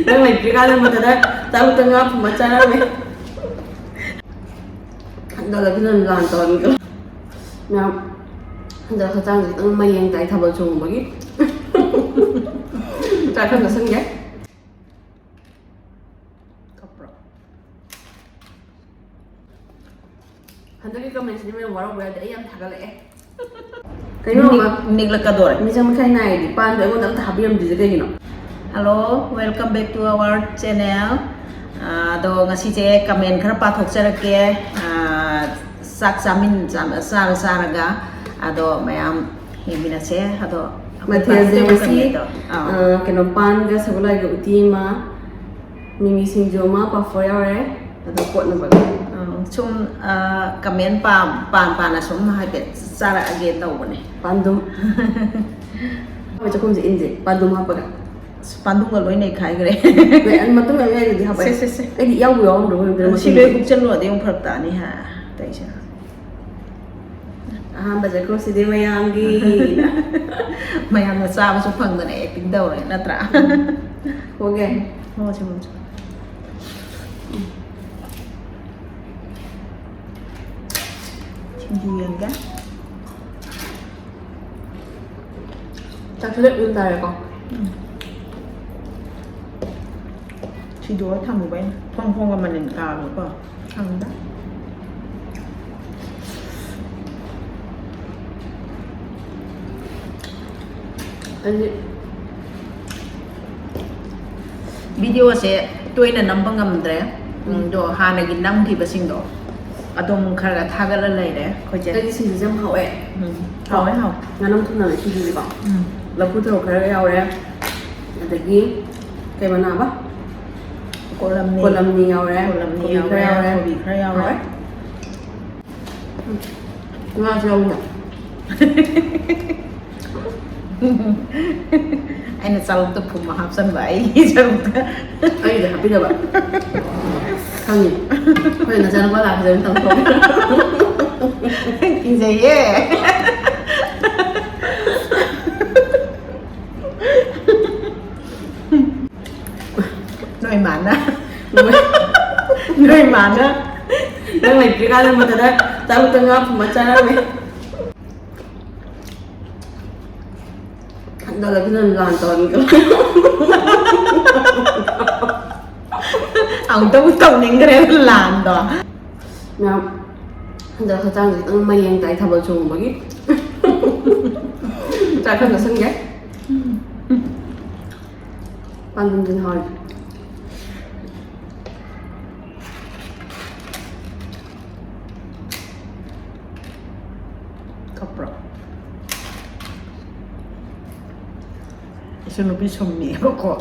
Đang nagkakalan mo tada, tahu tengah pemacaran ni. Anda lagi nak lantaran ke? Nah, anda kadang ang mayang tay tabal chung bagi. Try kan nasang ya? Kapra. Anda kita mention ni warang berada ayam thakal Kayo mga Niglakador. minsan makay na di paano ako nang tahabi ang dito kayo. Hello, welcome back to our channel. Do ngasi je kamen khara pathok charake sak samin saraga ado mayam himina se ado Mathias de Messi, kenopan ga sebelah ga utima, mimi sinjoma pa foyare, atau kuat nampak. chung kamen pa na sum hai bet sara again tau bane Pandum. Macam kau mesti injek, pandum apa kan? pandung ga loi nei khai gre An matung yang ada di apa? Se Di yang buang dulu yang si le buk chen lo de yung phak ta ni ha tai cha baca kau si dewa yang gi. mayam na sa su phang da ne acting dau ne natra Okey. ho chum Julian kan? Tak sulit bentar ya kau. Si dua tham một bên, phong phong cái mình cào được không? Thằng đó. Video sẽ tôi là nằm bằng ngầm đấy, do hà này cái năm thì bớt sinh đó. Adong khara thagal lai de khoje Jadi sini jam hawe. hawe haw Nganong tu nak sini di bawah. Lalu tu kalau yang ada, ada lagi kayak mana apa? kolam ni Kolam ni yang ada, kolam ni yaw re hobi khara yaw re Nggak jauh nak. anh salung tu phum mahap san bai salung ta Ay, dah habis dah pak. Kami, kau nak jangan balas jangan tangkap. kinh gì ye nuôi mặn á nuôi mặn á Đang nagkakalan mo tada, tahu tengah pemacaran ni. Anda lagi nak lantaran ke? ông tông những cái đấy làm đó Nah, anda kadang ang mayang tay tabal chung bagi. Try kan nasang ya? Pandum din hard. Kapra. Isso não bicho meu, co.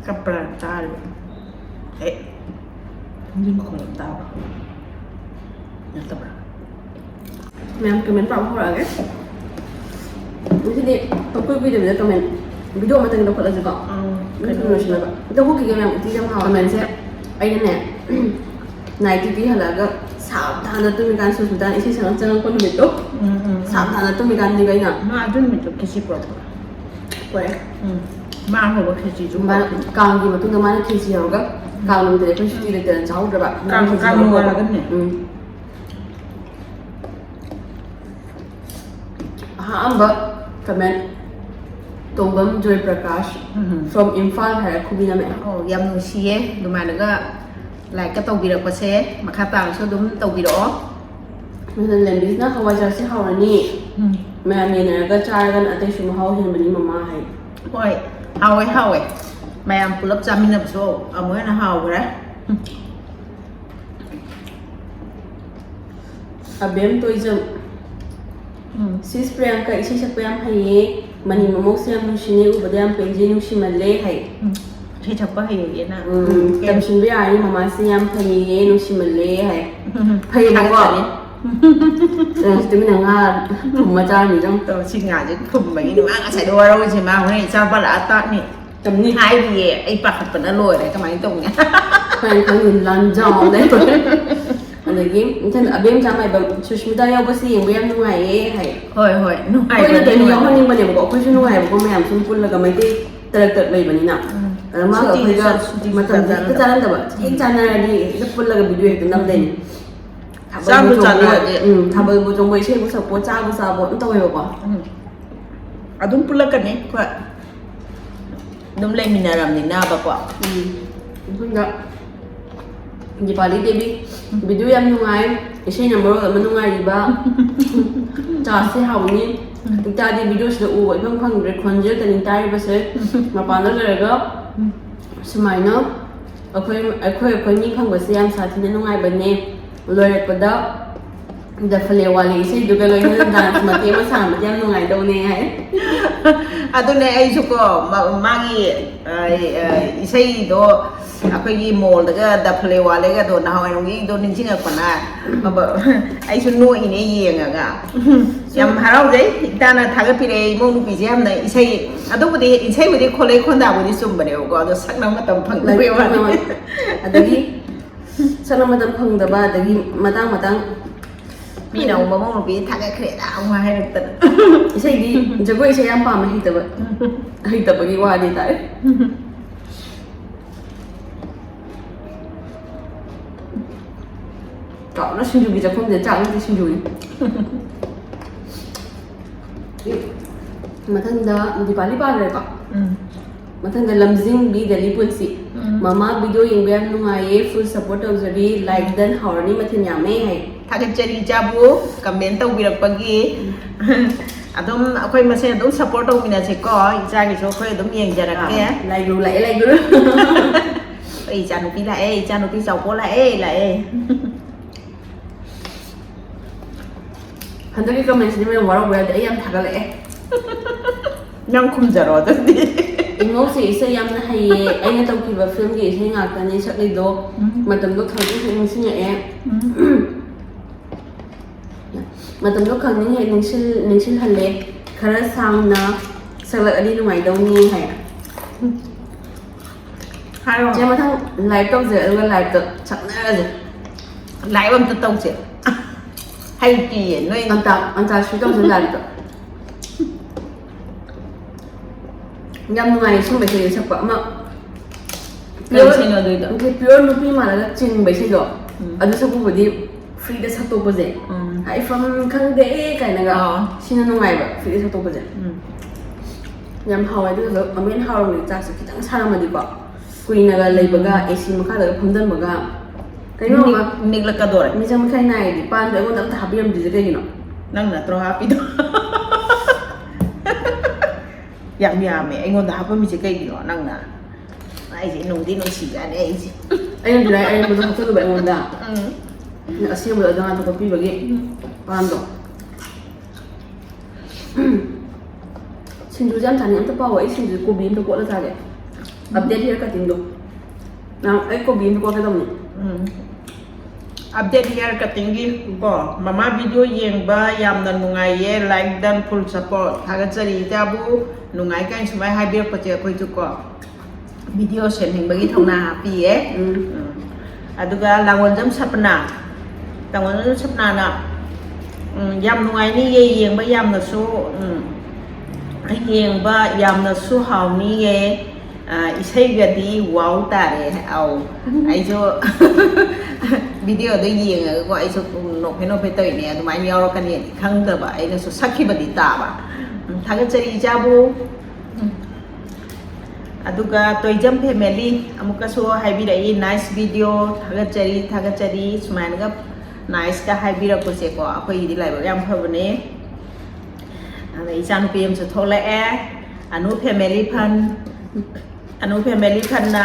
Kapra tal. Hindi mo ko lang tao. Yan tabra. Ma'am, comment pa ako agad. Jadi, pag video dia comment. Video mata ng dapat juga. Kan siya ba. Ito ko kigam ti jam ha comment siya. Ay na. Night TV halaga सावधान तुम्ही काय सुद्धा इथे सगळं पण भेटतो सावधान तुम्ही काय निघाय ना Ma dun mi to kisi proper. Pwede. Ma ho ba kisi ju. Kaang di matunda mana kisi yaw ga kaang nung dire kasi tira tira jauh dah pak Kang mo wala ganne. Amba comment Tombam Joy Prakash from Imphal hai Khubina me Oh, yam nu siye, dumana ga lại cái tàu bị được qua xe mà khá tàng số đúng tàu bị đó Mình làm business na kawai jar si haw na ni Mẹ mình ga char gan ate shum haw hin bani mama hai ôi hao ấy mày ăn pull up jamin up số ở mới là hao rồi đấy Abem to izam Sis Priyanka isi sa payam hai mani mamok siyam nung shini ubadayam penji nung shimale hai thì thật có hiểu vậy nè Tam shin bi ai mama siyam hai nung shimale hai Hai na ko Thì mình nga thùng cha gì trong tôi xin ngài chứ thùng mấy cái ăn chạy đua đâu chỉ mà hôm nay sao ba đã tát nè tầm như hai gì ấy bạc hạt bẩn lồi đấy cái máy tùng nhá phải có nhìn lần giò đấy Anh game thân ở bên cha mày bảo Sushmita yêu bác sĩ em nu ngày hay hồi nu ngày Ôi nó tới nhiều hơn nhưng mà để mà có cái nu ngày mà có mẹ làm xung quanh là cái mấy cái tật tật vậy mà như nào ꯃꯥꯒ ꯑꯩꯈꯣꯏꯒ ꯃꯇꯝꯁꯦ ꯍꯦꯛꯇ ꯆꯥꯟꯅꯗꯕ ꯍꯦꯛ ꯆꯥꯟꯅꯔꯗꯤ ꯍꯦꯛꯇ ꯄꯨꯜꯂꯒ video ꯍꯦꯛꯇ ꯅꯝꯗꯣꯏꯅꯤ ꯊꯥꯕꯜꯕꯨ ꯆꯣꯡꯕ ꯏꯁꯩꯕꯨ ꯁꯛꯄ ꯆꯥꯕꯨ ꯆꯥꯕ ꯑꯗꯨꯝ ꯇꯧꯋꯦꯕꯀꯣ ꯑꯗꯨꯝ ꯄꯨꯜꯂꯛꯀꯅꯤ ꯑꯩꯈꯣꯏ ꯑꯗꯨꯝ ꯂꯩꯃꯤꯟꯅꯔꯝꯅꯤꯅꯕꯀꯣ ꯑꯩꯈꯣꯏꯗ ꯗꯤꯄꯥꯂꯤ ꯗꯦꯕꯤ ꯚꯤꯗꯤꯑꯣ ꯌꯥꯝ ꯅꯨꯡꯉꯥꯏ ꯏꯁꯩꯅ ꯃꯔꯣꯜ ꯑꯃ ꯅꯨꯡꯉꯥꯏꯔꯤꯕ ꯆꯥꯁꯦ ꯍꯥꯎꯅꯤ ꯏꯇꯥꯗꯤ ꯚꯤꯗꯤꯑꯣꯁꯤꯗ ꯎꯕ ꯏꯐꯪ ꯐꯪꯗ꯭ꯔꯦ ꯈꯣꯟꯖꯦꯜꯇꯅꯤ ꯇꯥꯔꯤꯕꯁꯦ ꯃꯄꯥꯟꯗ ꯂꯩꯔꯒ ꯁꯨꯃꯥꯏꯅ ꯑꯩꯈꯣꯏ ꯃꯤ ꯐꯪꯕꯁꯦ ꯌꯥꯝ ꯁꯥꯊꯤꯅ ꯅꯨꯡꯉꯥꯏꯕꯅꯦ ꯂꯣꯏꯔꯛꯄꯗ ꯗꯐꯂꯦ ꯋꯥꯂꯤ ꯏꯁꯩꯗꯨꯒ ꯂꯣꯏꯅꯅ ꯗꯥꯟꯁ ꯃꯇꯦꯛ ꯑꯃ ꯁꯥꯟꯅꯕꯗꯤ ꯌꯥꯝ ꯅꯨꯡꯉꯥꯏꯗꯧꯅꯦ ꯍꯥꯏ ꯑꯗꯨꯅꯦ ꯑꯩꯁꯨꯀꯣ ꯃꯥꯒꯤ ꯏꯁꯩꯗꯣ ꯑꯩꯈꯣꯏꯒꯤ ꯃꯣꯜꯗꯒ ꯗꯐꯂꯦ ꯋꯥꯂꯦꯒꯗꯣ ꯅꯍꯥꯟꯋꯥꯏꯔꯣꯝꯒꯤꯗꯣ ꯅꯤꯡꯁꯤꯡꯉꯛꯄꯅ ꯑꯩꯁꯨ ꯅꯣꯛꯏꯅꯦ ꯌꯦꯡꯉꯒ ꯌꯥꯝ ꯍꯔꯥꯎꯖꯩ ꯏꯇꯥꯅ ꯊꯥꯒꯠꯄꯤꯔꯛꯑꯦ ꯏꯃꯧ ꯅꯨꯄꯤꯁꯦ ꯌꯥꯝꯅ ꯏꯁꯩ ꯑꯗꯨꯕꯨꯗꯤ ꯏꯁꯩꯕꯨꯗꯤ ꯈꯣꯂꯩ ꯈꯣꯟꯗꯥꯕꯨꯗꯤ ꯆꯨꯝꯕꯅꯦꯕꯀꯣ ꯑꯗꯣ ꯁꯛꯅꯕ ꯃꯇꯝ ꯐꯪꯗꯕꯩ ꯋꯥꯅꯤ ꯑꯗꯒꯤ ꯁꯛꯅꯕ ꯃꯇꯝ ꯐꯪꯗꯕ ꯑꯗꯒꯤ ꯃꯇꯥꯡ ꯃꯤꯅ ꯑꯃꯨꯛ ꯃꯃꯧ ꯅꯨꯄꯤ ꯊꯥꯒꯠꯈ꯭ꯔꯦꯗ ꯑꯃꯨꯛ ꯍꯥꯏꯔꯛꯇꯅ ꯏꯁꯩꯗꯤ ꯖꯒꯣꯏ ꯏꯁꯩ ꯌꯥꯝ ꯄꯥꯝꯃꯦ ꯍꯩꯇꯕꯒꯤ ꯋꯥꯗꯤ ꯇꯥꯔꯦ ꯆꯥꯎꯅ ꯁꯤꯡꯖꯨꯒꯤ ꯆꯥꯛꯈꯨꯝꯁꯦ ꯆꯥꯛ ꯅꯠꯇꯦ ꯁꯤꯡꯖꯨꯅꯤ ꯃꯊꯪꯗ ꯗꯤꯄꯥꯂꯤ ꯄꯥꯈ꯭ꯔꯦꯀꯣ ꯃꯊꯪꯗ ꯂꯝꯖꯤꯡꯕꯤ ꯗꯦꯂꯤ ꯄꯨꯟꯁꯤ ꯃꯃꯥ ꯚꯤꯗꯤꯑꯣ ꯌꯦꯡꯕ ꯌꯥꯝ ꯅꯨꯡꯉꯥꯏꯌꯦ ꯐꯨꯜ ꯁꯞꯄꯣꯔꯠ ꯇꯧꯖꯔꯤ ꯂꯥꯏꯛ ꯗꯟ ꯍꯥꯎꯔꯅꯤ ꯃꯊꯦꯜ ꯌꯥꯝꯃꯦ ꯍꯥꯏ ꯊꯥꯒꯠꯆꯔꯤ ꯏꯆꯥꯕꯨ ꯀꯃꯦꯟ ꯇꯧꯕꯤꯔꯛꯄꯒꯤ ꯑꯗꯨꯝ ꯑꯩꯈꯣꯏ ꯃꯁꯦꯟ ꯑꯗꯨꯝ ꯁꯞꯄꯣꯔꯠ ꯇꯧꯃꯤꯟꯅꯁꯤꯀꯣ ꯏꯆꯥꯒꯤꯁꯨ ꯑꯩꯈꯣꯏ ꯑꯗꯨꯝ ꯌꯦꯡꯖꯔꯛꯀꯦ ꯂꯥꯏꯒꯨꯔꯨ ꯂꯥꯛꯑꯦ ꯂꯥꯏꯒꯨꯔꯨ ꯑꯩ ꯏꯆꯥꯅꯨꯄꯤ ꯂꯥꯛꯑꯦ ꯏꯆꯥꯅꯨꯄꯤ ꯆꯥꯎꯄꯣ ꯂꯥꯛꯑꯦ ꯍꯟꯗꯛꯀꯤ ꯀꯃꯦꯟꯁꯤꯗꯤ ꯃꯌꯥꯝ ꯋꯥꯔꯧꯕ ꯌꯥꯗꯦ ꯑꯩ ꯌꯥꯝ ꯊꯥꯒꯠꯂꯛꯑꯦ ꯅꯪ ꯈꯨꯝꯖꯔꯣ ꯑꯗꯨꯗꯤ ꯏꯃꯧꯁꯦ ꯏꯁꯩ ꯌꯥꯝꯅ ꯍꯩꯌꯦ ꯑꯩꯅ ꯇꯧꯈꯤꯕ ꯐꯤꯂꯝꯒꯤ ꯏꯁꯩ ꯉꯥꯛꯇꯅꯤ ꯁꯛꯂꯤꯗꯣ ꯃꯇꯝꯗꯣ ꯈꯪꯅꯤꯡ ꯍꯦꯛ ꯅꯤꯡꯁꯤꯡꯉꯛꯑꯦ ꯃꯇꯝꯗꯣ ꯈꯪꯅꯤꯡ ꯍꯦꯛ ꯅꯤꯡꯁꯤꯡꯍꯜꯂꯦ ꯈꯔ ꯁꯥꯡꯅ ꯁꯛꯂꯛꯑꯗꯤ ꯅꯨꯡꯉꯥꯏꯗꯧꯅꯤ ꯍꯥꯏ ꯍꯥꯏꯔꯣ ꯆꯦ ꯃꯊꯪ ꯂꯥꯏꯚ ꯇꯧꯁꯦ ꯑꯗꯨꯒ ꯂꯥꯏꯚꯇ ꯁꯛꯅꯔꯁꯦ ꯂꯥꯏꯚ ꯑꯝꯇ ꯇꯧꯁꯦ ꯍꯩꯇꯤꯌꯦ ꯅꯣꯏ ꯑꯟꯇꯥꯛꯁꯔꯤ ꯇꯧꯁꯦ ꯂꯥꯏꯚꯇ ꯌꯥꯝ ꯅꯨꯡꯉꯥꯏꯌꯦ ꯁꯨꯝꯕ ꯏꯁꯩꯗꯣ ꯁꯛꯄ ꯑꯃ ꯄꯤꯌꯣꯔ ꯅꯨꯄꯤ ꯃꯥꯜꯂꯒ ꯆꯤꯡꯕ ꯏꯁꯩꯗꯣ ꯑꯗꯨ ꯁꯛꯄꯕꯨꯗꯤ ꯐ꯭ꯔꯤꯗ ꯁꯛꯇꯣꯛꯄꯁꯦ ꯍꯥꯏꯐꯝ ꯈꯪꯗꯦ ꯀꯥꯏꯅꯒ ꯁꯤꯅ ꯅꯨꯡꯉꯥꯏꯕ ꯐ꯭ꯔꯤꯗ ꯁꯛꯇꯣꯛꯄꯁꯦ ꯌꯥꯝ ꯍꯥꯎꯋꯦ ꯑꯗꯨꯒ ꯑꯃꯨꯛ ꯍꯦꯟꯅ ꯍꯥꯎꯔꯝꯃꯦ ꯆꯥꯛꯁꯦ ꯈꯤꯇꯪ ꯁꯥꯔꯝꯃꯗꯤꯀꯣ ꯀꯨꯏꯅꯒ ꯂꯩꯕꯒ ꯑꯦꯁꯤ ꯃꯈꯥꯗꯒ ꯐꯝꯖꯟꯕꯒ ꯀꯩꯅꯣꯝꯃ ꯅꯤꯛꯂꯛꯀꯗꯣꯔꯦ ꯃꯤꯆꯪ ꯃꯈꯥꯏ ꯅꯥꯏꯔꯗꯤ ꯄꯥꯟꯗꯣ ꯑꯩꯉꯣꯟꯗ ꯑꯝꯇ ꯍꯥꯞꯄꯤꯔꯝꯗ꯭ꯔꯤꯁꯦ ꯀꯩꯒꯤꯅꯣ ꯅꯪ ꯅꯠꯇ꯭ꯔꯣ ꯍꯥꯞꯄꯤꯗꯣ ꯌꯥꯝ ꯌꯥꯝꯃꯦ ꯑꯩꯉꯣꯟꯗ ꯍꯥꯞꯄꯝꯃꯤꯁꯦ ꯀꯩꯒꯤꯅꯣ ꯅꯪꯅ ꯑꯩꯁꯦ ꯅꯨꯡꯗꯤ ꯅꯨꯡꯁꯤꯖꯥꯅꯤ ꯑꯩꯁꯦ ꯑꯩꯅ ꯗ꯭ꯔꯥꯏ ꯑꯩꯉꯣꯟꯗ ꯍꯥꯞꯆꯜꯂꯨꯕ ꯑꯩꯉꯣꯟꯗ ꯑꯁꯦꯡꯕꯗꯣ ꯑꯗꯨ ꯉꯥꯛꯇ ꯀꯣꯠꯄꯤꯕꯒꯤ ꯄꯥꯟꯗꯣ ꯁꯤꯡꯖꯨꯁꯦ ꯌꯥꯝ ꯆꯥꯅꯤꯡꯉꯦ ꯑꯝꯇ ꯄꯥꯎ ꯑꯩ ꯁꯤꯡꯖꯨ ꯀꯣꯕꯤ ꯑꯝꯇ ꯀꯣꯠꯂ ꯆꯥꯒꯦ ꯑꯞꯗꯦꯠ ꯍꯤꯌꯔ ꯀꯠꯇꯤꯡꯗꯣ ꯑꯩ ꯀꯣꯕꯤ ꯑꯝꯇ ꯀꯣꯠꯀꯗꯧꯅꯤ ꯑꯞꯗꯦꯠ ꯍꯤꯌꯔ ꯀꯠꯇꯤꯡꯒꯤ ꯀꯣ ꯃꯃꯥ ꯚꯤꯗꯤꯑꯣ ꯌꯦꯡꯕ ꯌꯥꯝꯅ ꯅꯨꯡꯉꯥꯏꯌꯦ ꯂꯥꯏꯛ ꯗꯟ ꯐꯨꯜ ꯁꯞꯄꯣꯔꯠ ꯊꯥꯒꯠꯆꯔꯤ ꯏꯆꯥꯕꯨ ꯅꯨꯡꯉꯥꯏ ꯀꯥꯏꯅ ꯁꯨꯃꯥꯏꯅ ꯍꯥꯏꯕꯤꯔꯛꯄꯁꯦ ꯑꯩꯈꯣꯏꯁꯨ ꯀꯣ ꯚꯤꯗꯤꯑꯣ ꯁꯦꯝꯅꯤꯡꯕꯒꯤ ꯊꯧꯅꯥ ꯍꯥꯞꯄꯤꯌꯦ ꯑꯗꯨꯒ ꯂꯥꯡꯒꯣꯟꯖꯝ ꯁꯞꯅꯥꯅ ꯌꯥꯝ ꯅꯨꯡꯉꯥꯏꯅꯤꯌꯦ ꯌꯦꯡꯕ ꯌꯥꯝꯅꯁꯨ ꯌꯦꯡꯕ ꯌꯥꯝꯅꯁꯨ ꯍꯥꯎꯅꯤꯌꯦ ꯏꯁꯩꯒꯗꯤ ꯋꯥꯎ ꯇꯥꯔꯦ ꯑꯧ ꯑꯩꯁꯨ ꯚꯤꯗꯤꯑꯣꯗꯣ ꯌꯦꯡꯉꯒꯀꯣ ꯑꯩꯁꯨ ꯅꯣꯛꯐꯦꯠ ꯇꯧꯔꯤꯅꯦ ꯑꯗꯨꯃꯥꯏꯅ ꯌꯥꯎꯔꯛꯀꯅꯤꯗꯤ ꯈꯪꯗꯕ ꯑꯩꯅꯁꯨ ꯁꯛꯈꯤꯕꯗꯤ ꯇꯥꯕ ꯊꯥꯒꯠꯆꯔꯤ ꯏꯆꯥꯕꯨ ꯑꯗꯨꯒ ꯇꯣꯏꯖꯝ ꯐꯦꯃꯤꯂꯤ ꯑꯃꯨꯛꯀꯁꯨ ꯍꯥꯏꯕꯤꯔꯛꯏ ꯅꯥꯏꯁ ꯚꯤꯗꯤꯑꯣ ꯊꯥꯒꯠꯆꯔꯤ ꯁꯨꯃꯥꯏꯅꯒ ꯅꯥꯏꯁꯀ ꯍꯥꯏꯕꯤꯔꯛꯄꯁꯦꯀꯣ ꯑꯩꯈꯣꯏꯒꯤꯗꯤ ꯂꯥꯏꯕꯛ ꯌꯥꯝ ꯐꯕꯅꯦ ꯑꯗ ꯏꯆꯥꯅꯨꯄꯤ ꯑꯃꯁꯨ ꯊꯣꯛꯂꯛꯑꯦ ꯑꯅꯨ ꯐꯦꯃꯤꯂꯤ ꯐꯟꯅ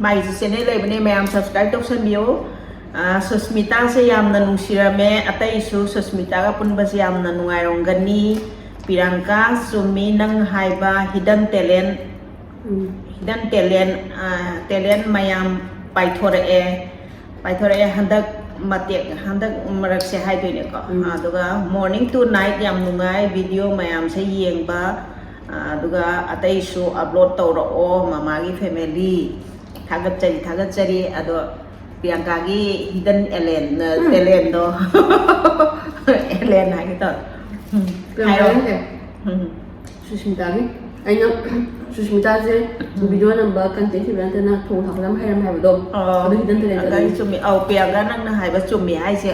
ꯃꯥꯒꯤꯁꯨ ꯆꯦꯅꯦꯜ ꯂꯩꯕꯅꯦ ꯃꯌꯥꯝ ꯁꯕꯁꯀ꯭ꯔꯥꯏꯕ ꯇꯧꯁꯟꯕꯤꯌꯨ ꯁꯨꯁꯃꯤꯇꯥꯁꯦ ꯌꯥꯝꯅ ꯅꯨꯡꯁꯤꯔꯝꯃꯦ ꯑꯇꯩꯁꯨ ꯁꯨꯁꯃꯤꯇꯥꯒ ꯄꯨꯟꯕꯁꯦ ꯌꯥꯝꯅ ꯅꯨꯡꯉꯥꯏꯔꯝꯒꯅꯤ ꯄꯤꯔꯥꯡꯀꯥ ꯆꯨꯝꯃꯤ ꯅꯪ ꯍꯥꯏꯕ ꯍꯤꯗꯟ ꯇꯦꯂꯦꯟ ꯃꯌꯥꯝ ꯄꯥꯏꯊꯣꯔꯛꯑꯦ ꯍꯟꯗꯛ ꯃꯔꯛꯁꯦ ꯍꯥꯏꯗꯣꯏꯅꯦꯀꯣ ꯑꯗꯨꯒ ꯃꯣꯔꯅꯤꯡ ꯇꯨ ꯅꯥꯏꯠ ꯌꯥꯝ ꯅꯨꯡꯉꯥꯏ ꯚꯤꯗꯤꯑꯣ ꯃꯌꯥꯝꯁꯦ ꯌꯦꯡꯕ ꯑꯗꯨꯒ ꯑꯇꯩꯁꯨ ꯑꯞꯂꯣꯗ ꯇꯧꯔꯛꯑꯣ ꯃꯃꯥꯒꯤ ꯐꯦꯃꯤꯂꯤ ꯊꯥꯒꯠꯆꯔꯤ ꯑꯗꯣ ꯄ꯭रिꯌꯥꯡꯀꯥꯒꯤ ꯍꯤꯗꯟ ꯇꯦꯂꯦꯟꯗꯣ ꯑꯦꯂꯦꯟ ꯍꯥꯏꯒꯦ ꯇꯧꯔꯦ ꯍꯥꯏꯔꯣ ꯁꯨꯁꯃꯤꯇꯥꯒꯤ ꯑꯩꯅ ꯁꯨꯁꯃꯤꯇꯥꯁꯦ ꯚꯤꯗꯤꯑꯣ ꯅꯝꯕ ꯀꯟꯇꯦꯟ ꯊꯤꯕ ꯅꯠꯇꯅ ꯊꯣꯡ ꯊꯥꯛꯄ ꯌꯥꯝ ꯍꯩꯔꯝꯃꯦ ꯍꯥꯏꯕꯗꯣ ꯑꯗꯨ ꯍꯤꯗꯟ ꯇꯦꯂꯦꯟꯠ ꯑꯩ ꯆꯨꯝꯃꯤ ꯄꯤꯌꯥꯒ ꯅꯪꯅ ꯍꯥꯏꯕ ꯆꯨꯝꯃꯤ ꯍꯥꯏꯁꯦ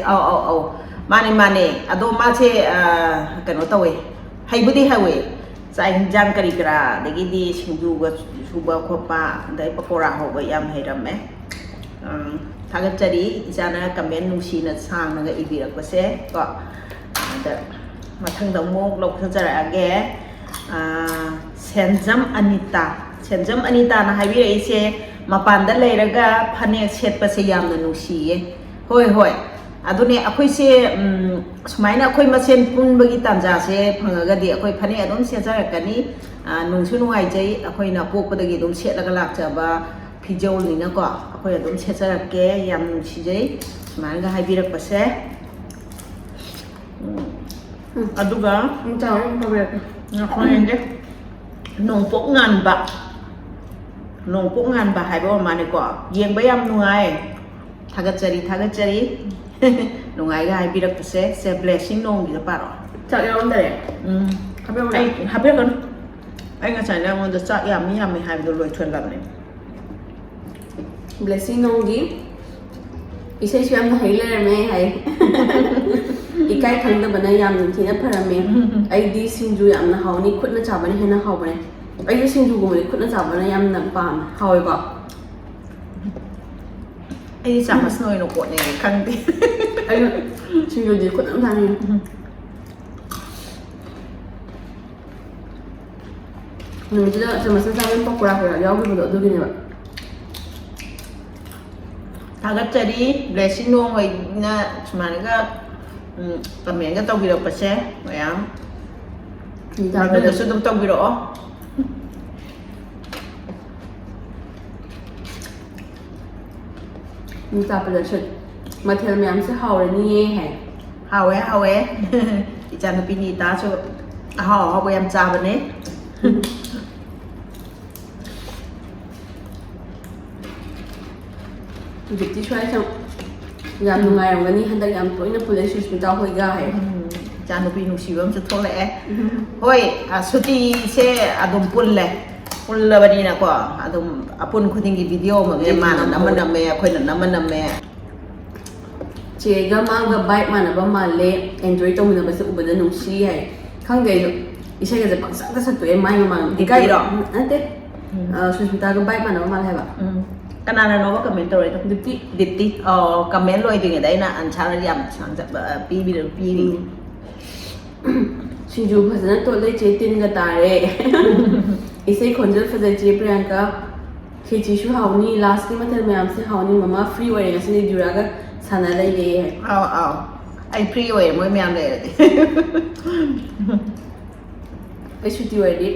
ꯃꯥꯅꯦ ꯑꯗꯣ ꯃꯥꯁꯦ ꯀꯩꯅꯣ ꯇꯧꯋꯦ ꯍꯩꯕꯨꯗꯤ ꯍꯩꯋꯦ ꯆꯥꯛ ꯌꯦꯟꯖꯥꯡ ꯀꯔꯤ ꯀꯔꯥ ꯑꯗꯒꯤꯗꯤ ꯁꯤꯡꯖꯨꯒ ꯁꯨꯕ ꯈꯣꯠꯄ ꯑꯗꯩ ꯄꯀꯣꯔꯥ ꯍꯧꯕ ꯌꯥꯝ ꯍꯩꯔꯝꯃꯦ ꯊꯥꯒꯠꯆꯔꯤ ꯏꯆꯥꯅ ꯀꯃꯦꯟ ꯅꯨꯡꯁꯤꯅ ꯁꯥꯡꯅꯒ ꯏꯕꯤꯔꯛꯄꯁꯦ ꯀꯣ ꯑꯗ ꯃꯊꯪꯗ ꯑꯃꯨꯛ ꯂꯧꯈꯠꯆꯔꯛꯑꯒꯦ ꯁꯦꯟꯖꯝ ꯑꯅꯤꯇꯥꯅ ꯍꯥꯏꯕꯤꯔꯛꯏꯁꯦ ꯃꯄꯥꯟꯗ ꯂꯩꯔꯒ ꯐꯅꯦꯛ ꯁꯦꯠꯄꯁꯦ ꯌꯥꯝꯅ ꯅꯨꯡꯁꯤꯌꯦ ꯍꯣꯏ ꯑꯗꯨꯅꯦ ꯑꯩꯈꯣꯏꯁꯦ ꯁꯨꯃꯥꯏꯅ ꯑꯩꯈꯣꯏ ꯃꯁꯦꯟ ꯄꯨꯟꯕꯒꯤ ꯇꯥꯟꯖꯥꯁꯦ ꯐꯪꯉꯒꯗꯤ ꯑꯩꯈꯣই ꯐꯅꯦꯛ ꯑꯗꯨꯝ ꯁꯦꯠꯆꯔꯛꯀꯅꯤ ꯅꯨꯡꯁꯨ ꯅꯨꯡꯉꯥꯏꯖꯩ ꯑꯩꯈꯣꯏꯅ ꯄꯣꯛꯄꯗꯒꯤ ꯑꯗꯨꯝ ꯁꯦꯠꯂꯒ ꯂꯥꯛꯆꯕ ꯐꯤꯖꯧꯅꯤꯅꯀꯣ ꯑꯩꯈꯣꯏ ꯑꯗꯨꯝ ꯁꯦꯠꯆꯔꯛꯀꯦ ꯌꯥꯝ ꯅꯨꯡꯁꯤꯖꯩ ꯁꯨꯃꯥꯏꯅꯒ ꯍꯥꯏꯕꯤꯔꯛꯄꯁꯦ ꯑꯗꯨꯒ ꯍꯣꯔꯦꯟꯁꯦ ꯅꯣꯡꯄꯣꯛ ꯉꯥꯟꯕ ꯍꯥꯏꯕ ꯑꯣꯏ ꯃꯥꯅꯦꯀꯣ ꯌꯦꯡꯕ ꯌꯥꯝ ꯅꯨꯡꯉꯥꯏ ꯊꯥꯒꯠꯆꯔꯤ ꯅꯨꯡꯉꯥꯏꯒ ꯍꯥꯏꯕꯤꯔꯛꯄꯁꯦ ꯁꯦ ꯕ꯭ꯂꯦꯁꯤꯡ ꯅꯣꯡꯒꯤꯗ ꯄꯥꯔꯛꯑꯣ ꯆꯥꯛ ꯌꯥꯎꯔꯝꯗꯔꯦ ꯑꯩ ꯍꯥꯞꯄꯤꯔꯛꯀꯅꯨ ꯑꯩ ꯉꯁꯥꯏ ꯅꯉꯣꯟꯗ ꯆꯥꯛ ꯌꯥꯝꯃꯤ ꯍꯥꯏꯕꯗꯣ ꯂꯣꯏꯊꯣꯛꯂꯕꯅꯦ ꯕ꯭ꯂꯦꯁꯤꯡ ꯅꯣꯡꯒꯤ ꯏꯁꯩꯁꯨ ꯌꯥꯝꯅ ꯍꯩ ꯂꯩꯔꯝꯃꯦ ꯍꯥꯏ ꯏꯀꯥꯏ ꯈꯪꯗꯕꯅ ꯌꯥꯝꯅ ꯊꯤꯅ ꯐꯔꯝꯃꯦ ꯑꯩꯗꯤ ꯁꯤꯡꯖꯨ ꯌꯥꯝꯅ ꯍꯥꯎꯅꯤ ꯈꯨꯠꯅ ꯆꯥꯕꯅ ꯍꯦꯟꯅ ꯍꯥꯎꯕꯅꯦ ꯑꯩꯁꯨ ꯁꯤꯡꯖꯨꯒꯨꯝꯕꯗꯤ ꯈꯨꯠꯅ ꯆꯥꯕꯅ ꯌꯥꯝꯅ ꯄꯥꯝꯃꯦ ꯍꯥꯎꯋꯦꯀꯣ ꯑꯩꯗꯤ ꯆꯥꯃꯁꯅ ꯑꯣꯏꯅ ꯀꯣꯠꯅꯦ ꯈꯪꯗꯦ ꯑꯩꯅ ꯁꯤꯡꯖꯨꯗꯤ ꯈꯨꯠꯅ ꯆꯥꯅꯤꯡꯉꯦ ꯅꯨꯃꯤꯠꯇꯨꯗ ꯆꯥꯃꯁꯅ ꯆꯥꯕ ꯄꯀꯣꯔꯥ ꯌꯥꯎꯈꯤꯕꯗꯣ ꯑꯗꯨꯒꯤꯅꯦꯕ ꯊꯥꯒꯠꯆꯔꯤ ꯕ꯭ꯂꯦꯁꯤꯡ ꯅꯣꯡ ꯍꯣꯏꯅ ꯁꯨꯃꯥꯏꯅꯒ ꯀꯃꯦꯟꯒ ꯇꯧꯕꯤꯔꯛꯄꯁꯦ ꯃꯌꯥꯝ ꯑꯗꯨꯗꯁꯨ ꯑꯗꯨꯝ ꯇꯧꯕꯤꯔꯛꯑꯣ ꯇꯥꯄꯗꯁꯨ ꯃꯊꯦꯜ ꯃꯌꯥꯝꯁꯦ ꯍꯥꯎꯔꯅꯤꯌꯦ ꯍꯥꯏ ꯍꯥꯎꯋꯦ ꯏꯆꯥꯅꯨꯄꯤ ꯅꯤꯇꯥꯁꯨ ꯑꯍꯥꯎꯕ ꯌꯥꯝ ꯆꯥꯕꯅꯦ ꯍꯧꯖꯤꯛꯇꯤ ꯁ꯭ꯋꯥꯏꯁꯦ ꯌꯥꯝ ꯅꯨꯡꯉꯥꯏꯔꯝꯒꯅꯤ ꯍꯟꯗꯛ ꯌꯥꯝ ꯇꯣꯏꯅ ꯄꯨꯜꯂꯦ ꯁꯨꯁꯃꯤꯇꯥ ꯍꯣꯏꯒ ꯍꯥꯏ ꯏꯆꯥꯅꯨꯄꯤ ꯅꯨꯡꯁꯤꯕ ꯑꯃꯁꯨ ꯊꯣꯛꯂꯛꯑꯦ ꯍꯣꯏ ꯁꯨꯇꯤꯁꯦ ꯑꯗꯨꯝ ꯄꯨꯜꯂꯕꯅꯤꯅꯀꯣ ꯑꯗꯨꯝ ꯑꯄꯨꯟ ꯈꯨꯗꯤꯡꯒꯤ ꯚꯤꯗꯤꯑꯣ ꯑꯃꯒ ꯃꯥꯅ ꯅꯝꯃꯦ ꯑꯩꯈꯣꯏꯅ ꯅꯝꯃꯦ ꯆꯦꯒ ꯃꯥꯒ ꯕꯥꯏꯛ ꯃꯥꯟꯅꯕ ꯃꯥꯜꯂꯦ ꯑꯦꯟꯖꯣꯏ ꯇꯧꯃꯤꯟꯅꯕꯁꯦ ꯎꯕꯗ ꯅꯨꯡꯁꯤ ꯍꯥꯏ ꯈꯪꯗꯦ ꯑꯩꯁꯨ ꯏꯁꯩꯒꯁꯦ ꯄꯪꯁꯛꯇ ꯁꯛꯇꯣꯛꯑꯦ ꯃꯥꯏ ꯃꯃꯥꯡꯗ ꯏꯀꯥꯏꯔꯣ ꯅꯠꯇꯦ ꯁꯨꯁꯃꯤꯇꯥꯒ ꯕꯥꯏꯛ ꯃꯥꯟꯅꯕ ꯃꯥꯜꯂꯦ ꯍꯥꯏꯕ ꯀꯅꯥꯅꯅꯣꯕ ꯀꯃꯦꯟ ꯇꯧꯔꯛꯏꯗꯣ ꯗꯤꯞꯇꯤ ꯀꯃꯦꯟ ꯂꯣꯏꯗ꯭ꯔꯤꯉꯩꯗ ꯑꯩꯅ ꯑꯟꯁꯥꯔ ꯌꯥꯝ ꯄꯤꯔꯤ ꯁꯤꯡꯖꯨ ꯐꯖꯅ ꯇꯣꯠꯂꯦ ꯆꯦ ꯇꯤꯟꯒ ꯇꯥꯔꯦ ꯏꯁꯩ ꯈꯣꯟꯖꯦꯜ ꯐꯖꯩ ꯆꯦ ꯄ꯭रिꯌꯥꯡꯀꯥ ꯈꯦꯆꯤꯁꯨ ꯍꯥꯎꯅꯤ ꯂꯥꯁꯀꯤ ꯃꯊꯦꯜ ꯃꯌꯥꯝꯁꯦ ꯍꯥꯎꯅꯤ ꯃꯃꯥ ꯐ꯭ꯔꯤ ꯑꯣꯏꯔꯦ ꯉꯁꯤꯗꯤ ꯖꯨꯔꯥꯒ ꯁꯥꯟꯅ ꯂꯩꯔꯦ ꯑꯩ ꯐ꯭ꯔꯤ ꯑꯣꯏꯔꯦ ꯃꯣꯏ ꯃꯌꯥꯝ ꯂꯩꯔꯗꯤ ꯑꯩ ꯁꯨꯇꯤ ꯑꯣꯏꯔꯗꯤ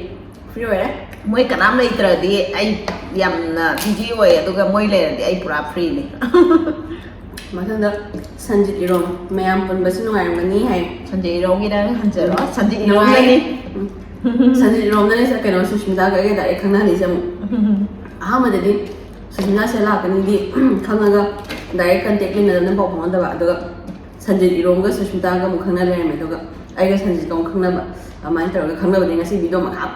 ꯐ꯭ꯔꯤ ꯑꯣꯏꯔꯦ ꯃꯣꯏ ꯀꯅꯥꯝ ꯂꯩꯇ꯭ꯔꯗꯤ ꯑꯩ ꯌꯥꯝꯅ ꯕꯤꯖꯤ ꯑꯣꯏ ꯑꯗꯨꯒ ꯃꯣꯏ ꯂꯩꯔꯗꯤ ꯑꯩ ꯄꯨꯔꯥ ꯐ꯭ꯔꯤꯅꯤ ꯃꯊꯪꯗ ꯁꯟꯖꯤꯠ ꯏꯔꯣꯝ ꯃꯌꯥꯝ ꯄꯨꯟꯕꯁꯤ ꯅꯨꯡꯉꯥꯏꯔꯝꯒꯅꯤ ꯍꯥꯏ ꯁꯟꯖꯤꯠ ꯏꯔꯣꯝꯒꯤꯗ ꯍꯟꯖꯔꯣ ꯁꯟꯖꯤꯠ ꯏꯔꯣꯝꯗꯅꯤ ꯁꯟꯖꯤꯠ ꯏꯔꯣꯝꯗꯅꯤ ꯀꯩꯅꯣ ꯁꯨꯁꯃꯤꯇꯥꯒ ꯑꯩꯒ ꯗꯥꯏꯔꯦꯛ ꯈꯪꯅꯍꯜꯂꯤꯁꯦ ꯑꯃꯨꯛ ꯑꯍꯥꯟꯕꯗꯗꯤ ꯁꯨꯁꯃꯤꯇꯥꯁꯦ ꯂꯥꯛꯀꯅꯤꯗꯤ ꯈꯪꯉꯒ ꯗꯥꯏꯔꯦꯛ ꯀꯟꯇꯦꯛ ꯂꯩꯅꯗꯅ ꯄꯥꯎ ꯐꯥꯎꯅꯗꯕ ꯑꯗꯨꯒ ꯁꯟꯖꯤꯠ ꯏꯔꯣꯝꯒ ꯁꯨꯁꯃꯤꯇꯥꯒ ꯑꯃꯨꯛ ꯈꯪꯅ ꯂꯩꯔꯝꯃꯦ ꯑꯗꯨꯒ ꯑꯩꯒ ꯁꯟꯖꯤꯠꯀ ꯑꯃꯨꯛ ꯈꯪꯅꯕ ꯑꯗꯨꯃꯥꯏꯅ ꯇꯧꯔꯒ ꯈꯪꯅꯕꯗꯤ ꯉꯁꯤ ꯚꯤꯗꯤꯑꯣ ꯃꯌꯥꯝ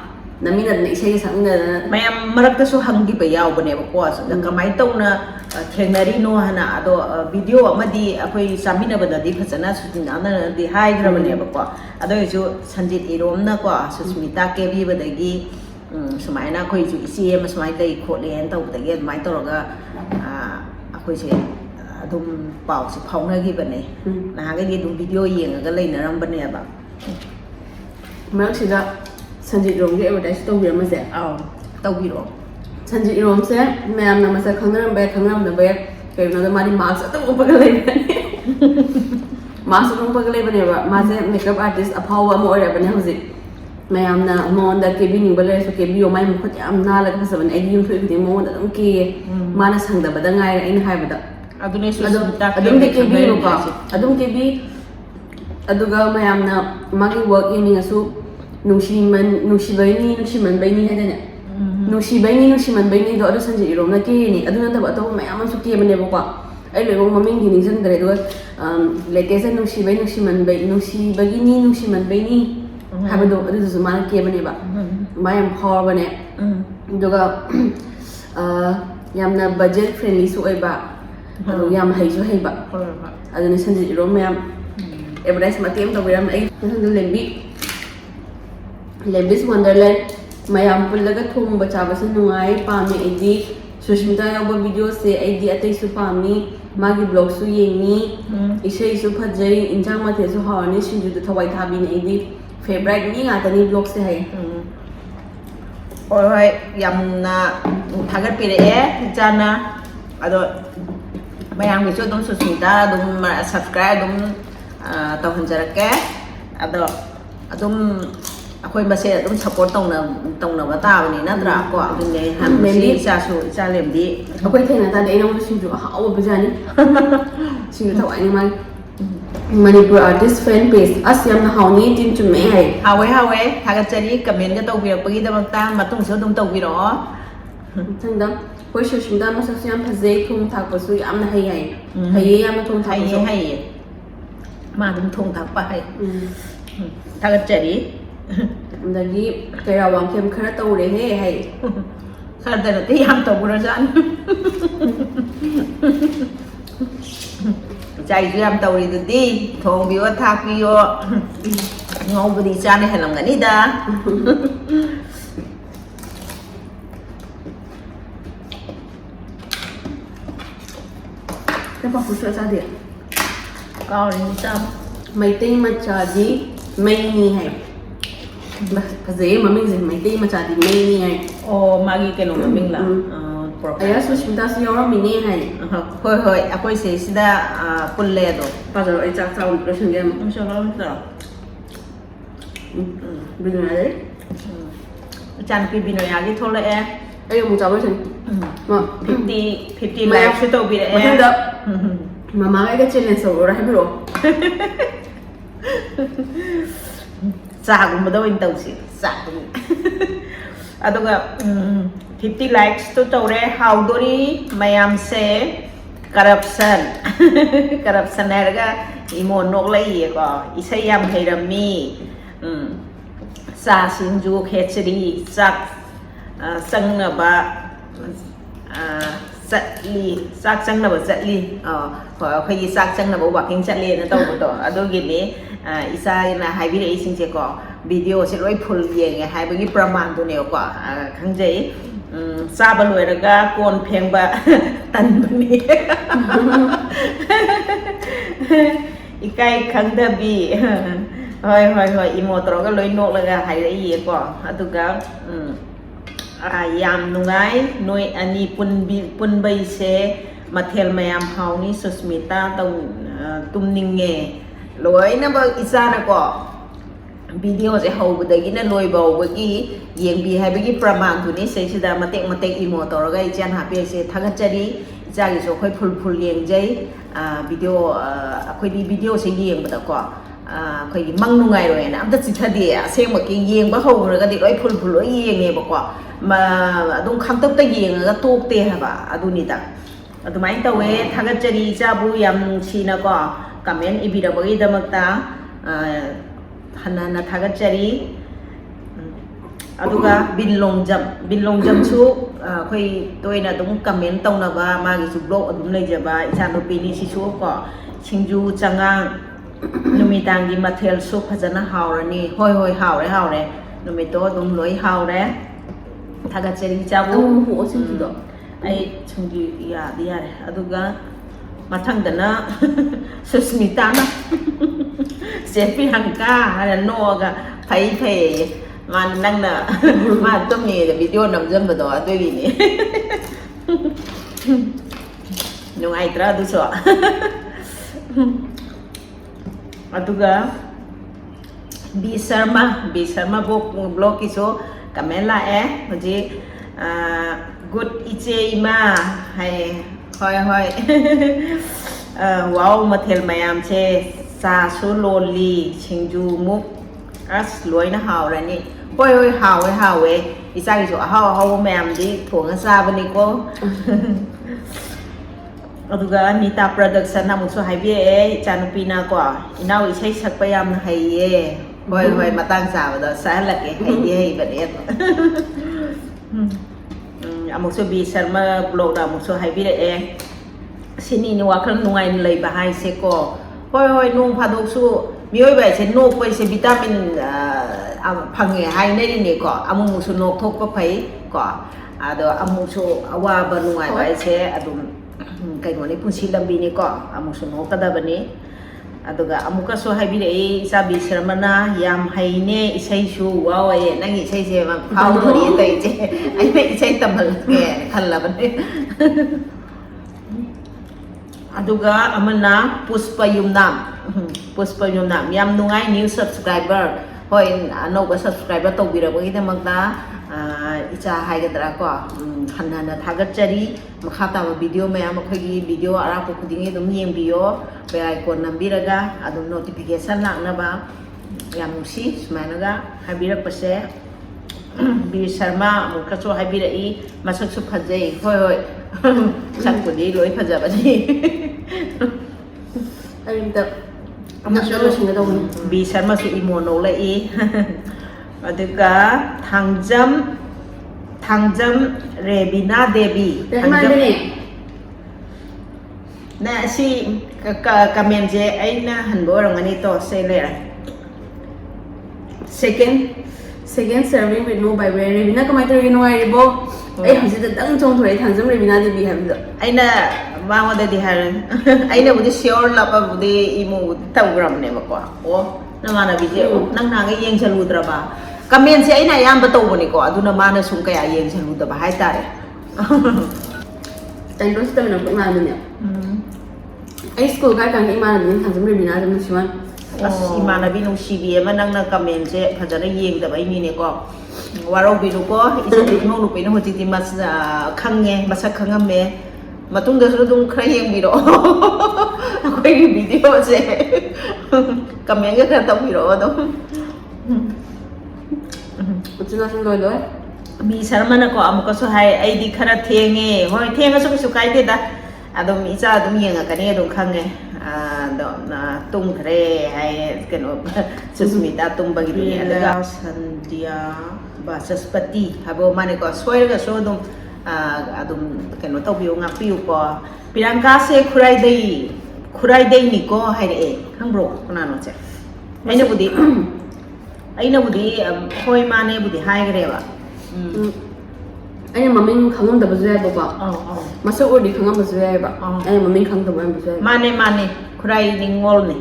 ꯅꯝꯃꯤꯟꯅꯗꯅ ꯏꯁꯩꯒ ꯁꯛꯃꯤꯟꯅꯗꯅ ꯃꯌꯥꯝ ꯃꯔꯛꯇꯁꯨ ꯍꯪꯈꯤꯕ ꯌꯥꯎꯕꯅꯦꯕꯀꯣ ꯀꯃꯥꯏꯅ ꯇꯧꯅ ꯊꯦꯡꯅꯔꯤꯅꯣ ꯍꯥꯏꯅ ꯑꯗꯣ ꯚꯤꯗꯤꯑꯣ ꯑꯃꯗꯤ ꯑꯩꯈꯣꯏ ꯆꯥꯃꯤꯟꯅꯕꯗꯗꯤ ꯐꯖꯅ ꯁꯨꯁꯃꯤꯇꯥꯅꯗꯤ ꯍꯥꯏꯈ꯭ꯔꯕꯅꯦꯕꯀꯣ ꯑꯗꯨ ꯑꯣꯏꯔꯁꯨ ꯁꯟꯖꯤꯠ ꯏꯔꯣꯝꯅꯀꯣ ꯁꯨꯁꯃꯤꯇꯥ ꯀꯦꯕꯤꯕꯗꯒꯤ ꯁꯨꯃꯥꯏꯅ ꯑꯩꯈꯣꯏꯁꯨ ꯏꯆꯦ ꯑꯃ ꯁꯨꯃꯥꯏꯅ ꯂꯩ ꯈꯣꯠꯂꯦꯅ ꯇꯧꯕꯗꯒꯤ ꯑꯗꯨꯃꯥꯏꯅ ꯇꯧꯔꯒ ꯑꯩꯈꯣꯏꯁꯦ ꯑꯗꯨꯝ ꯄꯥꯎꯁꯦ ꯐꯥꯎꯅꯈꯤꯕꯅꯦ ꯅꯍꯥꯟꯒꯩꯗꯤ ꯑꯗꯨꯝ ꯚꯤꯗꯤꯑꯣ ꯌꯦꯡꯉꯒ ꯂꯩꯅꯔꯝꯕꯅꯦꯕ ꯃꯔꯛꯁꯤꯗ ꯁꯟꯖꯤꯠ ꯏꯔꯣꯝꯒꯤ ꯑꯦꯗꯚꯔꯇꯥꯏꯁ ꯇꯧꯕꯤꯔꯝꯃꯁꯦ ꯇꯧꯕꯤꯔꯛꯑꯣ ꯁꯟꯖꯤꯠ ꯏꯔꯣꯝꯁꯦ ꯃꯌꯥꯝꯅ ꯃꯁꯛ ꯈꯪꯅꯔꯝꯕ ꯌꯥꯏ ꯈꯪꯅꯔꯝꯗꯕ ꯌꯥꯏ ꯀꯩꯒꯤꯅꯣꯗ ꯃꯥꯗꯤ ꯃꯥꯛꯁ ꯑꯗꯨꯝ ꯎꯞꯄꯒ ꯂꯩꯕꯅꯦ ꯃꯥꯛꯁ ꯑꯗꯨꯝ ꯎꯞꯄꯒ ꯂꯩꯕꯅꯦꯕ ꯃꯥꯁꯦ ꯃꯦꯀꯞ ꯑꯥꯔꯇꯤꯁ ꯑꯐꯥꯎꯕ ꯑꯃ ꯑꯣꯏꯔꯕꯅꯦ ꯍꯧꯖꯤꯛ ꯃꯌꯥꯝꯅ ꯃꯉꯣꯟꯗꯗ ꯀꯦꯕꯤꯅꯤꯡꯕ ꯂꯩꯔꯁꯨ ꯀꯦꯕꯤꯌꯣ ꯃꯥꯏ ꯃꯈꯨꯠ ꯌꯥꯝ ꯅꯥꯜꯂꯒ ꯐꯖꯕꯅꯦ ꯑꯩꯗꯤ ꯌꯨꯝꯊꯣꯛꯏ ꯈꯨꯗꯤꯡ ꯃꯉꯣꯟꯗ ꯑꯗꯨꯝ ꯀꯦꯌꯦ ꯃꯥꯅ ꯁꯪꯗꯕꯗ ꯉꯥꯏꯔꯦ ꯑꯩꯅ ꯍꯥꯏꯕꯗ ꯑꯗꯨꯝꯗꯤ ꯀꯦꯕꯤꯌꯨꯀꯣ ꯑꯗꯨꯝ ꯀꯦꯕꯤ ꯑꯗꯨꯒ ꯃꯌꯥꯝꯅ ꯃꯥꯒꯤ ꯋꯥꯔꯛ ꯌꯦꯡꯅꯤꯡꯉꯁꯨ ꯅꯨꯡꯁꯤꯕꯩꯅꯤ ꯅꯨꯡꯁꯤꯃꯟꯕꯩꯅꯤ ꯍꯥꯏꯗꯅꯦ ꯅꯨꯡꯁꯤꯕꯩꯅꯤ ꯅꯨꯡꯁꯤꯃꯟꯕꯩꯅꯤꯗꯣ ꯑꯗꯨ ꯁꯟꯖꯤꯠ ꯏꯔꯣꯝꯅ ꯀꯦꯔꯤꯅꯤ ꯑꯗꯨ ꯅꯠꯇꯕ ꯑꯇꯣꯞꯄ ꯃꯌꯥꯝ ꯑꯃꯁꯨ ꯀꯦꯕꯅꯦꯕꯀꯣ ꯑꯩ ꯂꯣꯏꯅꯃꯛ ꯃꯃꯤꯡꯗꯤ ꯅꯤꯡꯁꯤꯡꯗ꯭ꯔꯦ ꯑꯗꯨꯒ ꯂꯦꯇꯦꯁꯇ ꯅꯨꯡꯁꯤꯕꯩꯅꯤ ꯅꯨꯡꯁꯤꯃꯟꯕꯩꯅꯤ ꯍꯥꯏꯕꯗꯣ ꯑꯗꯨꯗꯨꯁꯨ ꯃꯥꯅ ꯀꯦꯕꯅꯦꯕ มาอย่างพอวันเนี้ยดูก็ยามน่ะบัดเจ็ตเฟรนลี่สุดไอ้บ้าหรือยามให้สุดให้บ้าอันนี้ฉันจะรู้ไหมยามเอเวอเรสต์มาเตรียมตัวไปยามไอ้ฉันจะเลบิสวันเดอร์แลนด์มายามพูดแล้วก็ทุ่มบัจฉาบัสนุ้งไอ้ปามีไอ้ดีสุชมิตาเอาวิดีโอเสียไอ้ดีอัตย์สุปามีมากีบล็อกสุยังงี้อิเชยสุพัดใจอินจังมาเทสุฮาร์นี่ชินจูตัวทวายทาบินไอ้ดีเฟเบรกนี่งาตันนี่บล็อกเสียให้โอ้ยยำนะทางกันปีเอ๋จานนะaduh mayang bisu dum susmita dum subscribe dum tau hanjarake adum akoi masih dum support tong na bata bani na dra ko adune han si sa lem di akoi thena ta de nong sinju haw bajani sinju thawai ni mai Manipur artist fan page asyam na hawni tin chume hai hawe thagachari comment ga tau bi pagi da bang ta matung so dum tau bi ro thangdam Koi sushmita masa siyam phazay thong thak pasu yamna hay yam thong thak pasu hay ma dum thong thak pa hay thagat chari dagi kaya wang kem khara tawre he hay khara da ti yam taw bura jan chai ju yam taw ri du di thong bi wa thak bi yo ngau bu di chan he lam ga ni da Cái bọc sữa ra điện Có đến tâm Mấy tinh mà trả gì Mây như này Cái dễ mà mình dừng mấy tinh mà trả gì mây như này Ồ, mà ghi cái nồng của mình là Ấy á, chúng ta sẽ nhớ mình như này Hoi, aku sẽ sida pulle do Bao giờ ấy chắc sao được chẳng game Không sao đâu Bây giờ này đấy Chan cái bình này cái thôi lại Đây là một cháu vớiฉัน 50 live sẽ tàu bị Mà thêm đỡ Mà má cái challenge sổ ra hết rồi Sa cũng đâu in tàu xí Sa cũng Aduh ga 50 likes to tàu re how do đi mayam se corruption corruption này ga imo nok lai ko isayam heirami sa sinju khechri sak sang na ba Satli sak sang na ba satli khoi sak sang na ba walking satli na taw to ado gini isa na hai bi ising che ko video se loi phul ye nge hai bi praman tu ne ko khang jai sa ba loi raga kon pheng ba tan ba ni ikai khang da bi hoi imo tro ga loi nok la ga hai dai ye ko atu ga yam nungai noi ani pun bai se mathel mayam hau ni susmita tong tumning nge loi na ba isa na ko video se hau budagi na loi bau bagi yeng bi hai bagi praman tu ni se sida matek imo tor ga ichan ha pe se thagachari ja gi so khoi phul yeng jai video khoi di video se yeng ba ko khoi mang nungai roi na am ta chi thadi se ma ki yeng ba hau ga di loi phul loi yeng ne ba ko mà đông khang tốc tay giềng cái tuột tê hả bà adu nita adu main tàu ấy thằng cái chơi cha bu yam chi na có comment ibi da bagi da magta hanana thằng cái chơi adu ga bin long jam chu khoi tôi na đông comment tông na ba ma gi su blog adu nei ja ba cha no pi ni si chu ko chingju changa numitang gi mathel su phajana haurani hoi haur re numito dum loi haur re thagachari chabu hu sinju do ai chungji ya dia re aduga mathang dana susmita na sepi hangka ala no ga phai man nang na ma to me de video nam jam do adoi ni nung ai tra du so aduga B Sharma blog iso comment la hoji good iche ima hai hoi wow mathel mayam che sa su loli chingju muk as loi na haw ra ni hoi haw isa gi so haw mayam di thong sa ba ni ko aduga nita production na mu so hai bi chanupi na ko inau isai sak payam hai ye hoi hoi matang sabado salake haidi hai badet amuk so bi Sharma blog da amuk so hai bi e sini ni wakal nungai lei bahai se ko hoi hoi nung phadok su mioi bai se nok pai se vitamin phange hai nei ni ko amuk su nok thok pa phai ko ado amuk so awa ba nungai bai se adum kai no ni punsi lambi ni ko amuk so nok kada bani aduga amuka so haibire isa bi Sharmana yam haine isai su wawe nangi isai se ma phau thori tai je ai me isai tamal ke khalla bane aduga amana Puspa Yumnam yam nungai new subscriber hoi anoba subscriber to bira bagi de magda icha haigadra ko hanna thagat chari makhata video me amakhagi video ara ko khudingi dum yengbiyo bell icon nambiraga adum notification lakna ba yam nusi sumainaga habira pase bi Sharma amuka so habira I masak su phajai hoi sakpudi loi phajabani arinta amashalo singa daw bi Sharma su imono lai aduga thangjam Rebina Devi na si comment je aina hanbo rangani to se le second serving with no by way Rebina kamai to no ai bo ai hisi da dang chong thoi thangjam Rebina Devi habda aina ma da di har aina budi sure la pa budi imu tawgram ne ba ko o na mana bi je nang na ga yeng chalu dra ba comment se aina yam ba to boni ko aduna mana sum kaya yeng chalu da ba hai tare tan ro sta na ko ma ne ai school ga kan imana min thangjam Rebina da musiwan imana bi nung sibi ma nang na comment se phajana yeng da ba ni ne ko warau bi lu ko isa no lu pe no hoti ti mas khange masak khangame matung da su dung khra yeng bi ro akoi video se comment ga ka tau bi ro do uchina sun loi bi Sharma na ko amuka so hai ai di khara thenge hoi thenga su kai de da adum icha adum yenga kani adum khange do na tung khare hai keno Susmita tung bagi ni ada Sandhya Basaspati habo mane ko soir ga so dum adum keno to biu ngak piu ko pirangka se khurai dei ni ko hai re khangbro kana no che aina budi hoi mane budi hai gare ba aina maming khangam da bazu ai ba masa odi khangam bazu ai ba aina maming khang da bazu ai mane khurai ningol ne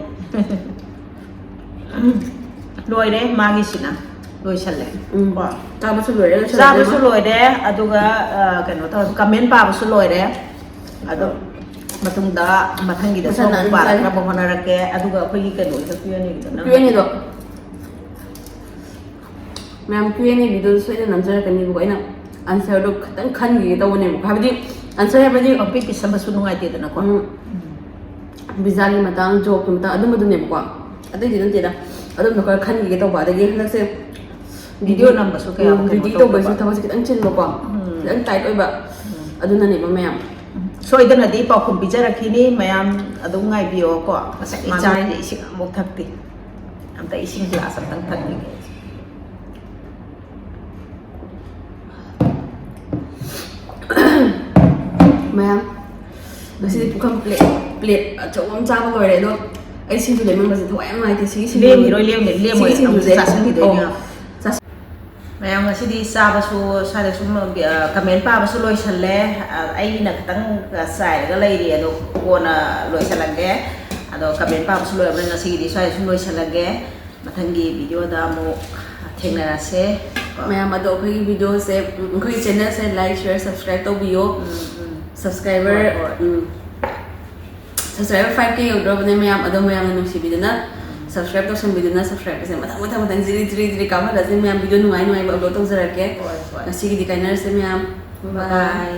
loi re magi sina loi challe ba ta basu loi re sa basu loi de aduga kano ta comment pa basu loi re adu matungda mathangi da sa pa ra ba hona ra ke aduga khoi kano ta piyani do ma'am क्यों video सोई नंजर करनी book आइना answer दो खतंग खन गे तो ने book हाबदी answer है बदी ऑफिस की सब सुनु आते तना को बिजाली मतंग जॉब की मतंग अदम अदम ने बुक अदे दिन तेरा अदम तो खन गे तो बाद गे हन से वीडियो नंबर सो क्या वीडियो तो बस थवा से खतंग चिन बुक खतंग टाइट ओइबा अदुना ने मैम सोइदना दी पाखुम बिजरखिनी मैम अदुम ngai बियो को मसक इचाई इसिंग अमुक थक्ति अमता इसिंग ग्लास अमतंग थक्ति मैम बस ये पुखम प्लेट चौम चाबा लोरे दो ai xin ले मन बस थोय माइ ते सी सी लेम हिरो लेम मोय सासन भी दे मैम ngasi साबा सु सारे सु कमेंट पाबा सु लोय छले ai na खतंग साइ ga लेरि अदो कोना लोय छलंगे अदो कमेंट पाबा सु लोय बन ngasi di साइ सु लोय छलंगे मथंगी वीडियो दा मो थेंगनासे मैम अदो कोई वीडियो से कोई चैनल से लाइक शेयर सब्सक्राइब तो बियो सब्सक्राइबर 5K यौद्रबने मैम अदो मैम नुसिबिदना सब्सक्राइब तो संबिदना सब्सक्राइब से मथा जिरी कामला से मैम वीडियो नुआई अपलोड तौजरके ngasi di kainer se ma'am bye